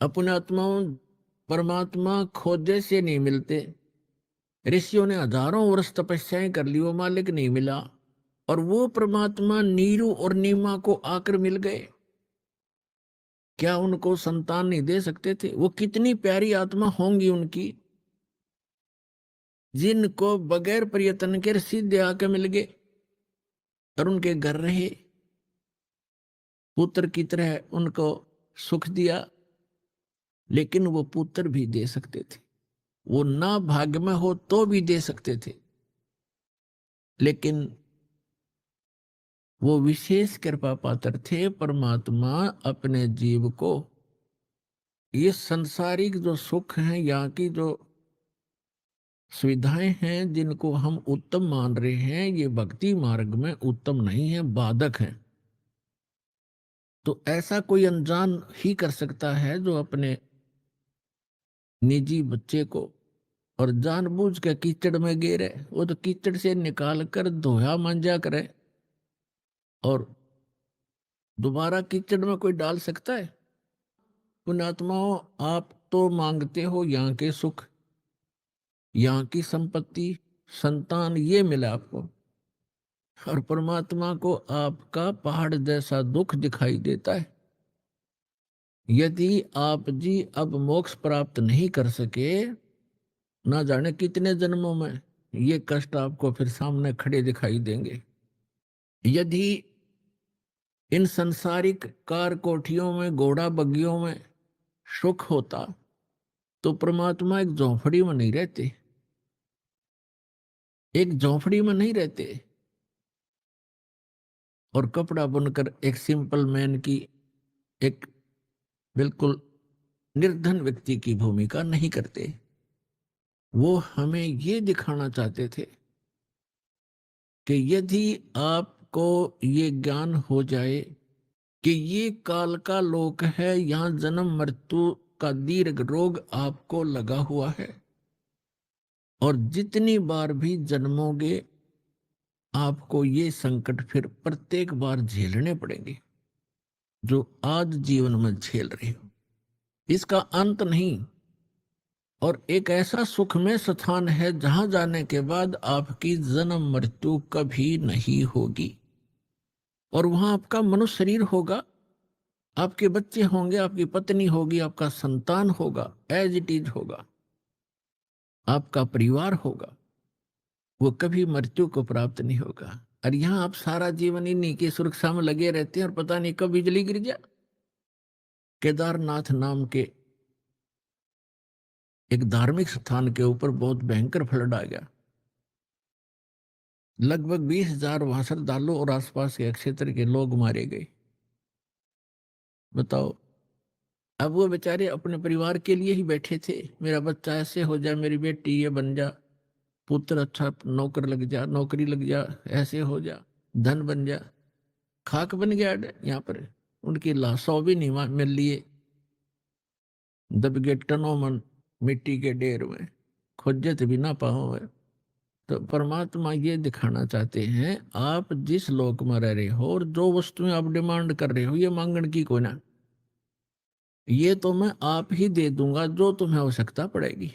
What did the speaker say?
अपने आत्माओं परमात्मा खोजे से नहीं मिलते। ऋषियों ने हजारों वर्ष तपस्याएं कर ली, वो मालिक नहीं मिला, और वो परमात्मा नीरू और नीमा को आकर मिल गए। क्या उनको संतान नहीं दे सकते थे? वो कितनी प्यारी आत्मा होंगी उनकी, जिनको बगैर प्रयत्न के सीधे आके मिल गए और उनके घर रहे, पुत्र की तरह उनको सुख दिया। लेकिन वो पुत्र भी दे सकते थे, वो ना भाग्य में हो तो भी दे सकते थे, लेकिन वो विशेष कृपा पात्र थे। परमात्मा अपने जीव को ये संसारिक जो सुख हैं, यहाँ की जो सुविधाएं हैं, जिनको हम उत्तम मान रहे हैं, ये भक्ति मार्ग में उत्तम नहीं है, बाधक हैं। तो ऐसा कोई अनजान ही कर सकता है जो अपने निजी बच्चे को और जानबूझ के कीचड़ में गिरे, वो तो कीचड़ से निकाल कर धोया मांजा करे, और दोबारा कीचड़ में कोई डाल सकता है? पुण्यात्माओं, आप तो मांगते हो यहाँ के सुख, यहाँ की संपत्ति, संतान, ये मिला आपको, और परमात्मा को आपका पहाड़ जैसा दुख दिखाई देता है। यदि आप जी अब मोक्ष प्राप्त नहीं कर सके, ना जाने कितने जन्मों में ये कष्ट आपको फिर सामने खड़े दिखाई देंगे। यदि इन संसारिक कार कोठियों में, घोड़ा बग्गियों में सुख होता, तो परमात्मा एक झोंपड़ी में नहीं रहते, एक झोंपड़ी में नहीं रहते, और कपड़ा बुनकर एक सिंपल मैन की, एक बिल्कुल निर्धन व्यक्ति की भूमिका नहीं करते। वो हमें ये दिखाना चाहते थे कि यदि आपको ये ज्ञान हो जाए कि ये काल का लोक है, यहाँ जन्म मृत्यु का दीर्घ रोग आपको लगा हुआ है, और जितनी बार भी जन्मोगे आपको ये संकट फिर प्रत्येक बार झेलने पड़ेंगे, जो आज जीवन में झेल रहे हो। इसका अंत नहीं, और एक ऐसा सुखमय स्थान है जहां जाने के बाद आपकी जन्म मृत्यु कभी नहीं होगी, और वहां आपका मनुष्य शरीर होगा, आपके बच्चे होंगे, आपकी पत्नी होगी, आपका संतान होगा, एज इट इज होगा, आपका परिवार होगा, वो कभी मृत्यु को प्राप्त नहीं होगा। और यहाँ आप सारा जीवन इन्हीं की सुरक्षा में लगे रहते हैं, और पता नहीं कब बिजली गिर जाए। केदारनाथ नाम के एक धार्मिक स्थान के ऊपर बहुत भयंकर फ्लड आ गया, लगभग 20,000 वहां श्रद्धालु और आसपास के क्षेत्र के लोग मारे गए। बताओ, अब वो बेचारे अपने परिवार के लिए ही बैठे थे, मेरा बच्चा ऐसे हो जाए, मेरी बेटी ये बन जा, पुत्र अच्छा नौकर लग जा, नौकरी लग जा, ऐसे हो जा, धन बन जा। खाक बन गया यहाँ पर, उनकी लाशों भी नहीं मिल लिए, दब गए टनों मन मिट्टी के ढेर में, खोजत भी ना पाओ है। तो परमात्मा ये दिखाना चाहते हैं, आप जिस लोक में रह रहे हो और जो वस्तुएं आप डिमांड कर रहे हो, ये मांगण की कोई ना, ये तो मैं आप ही दे दूंगा जो तुम्हें आवश्यकता पड़ेगी।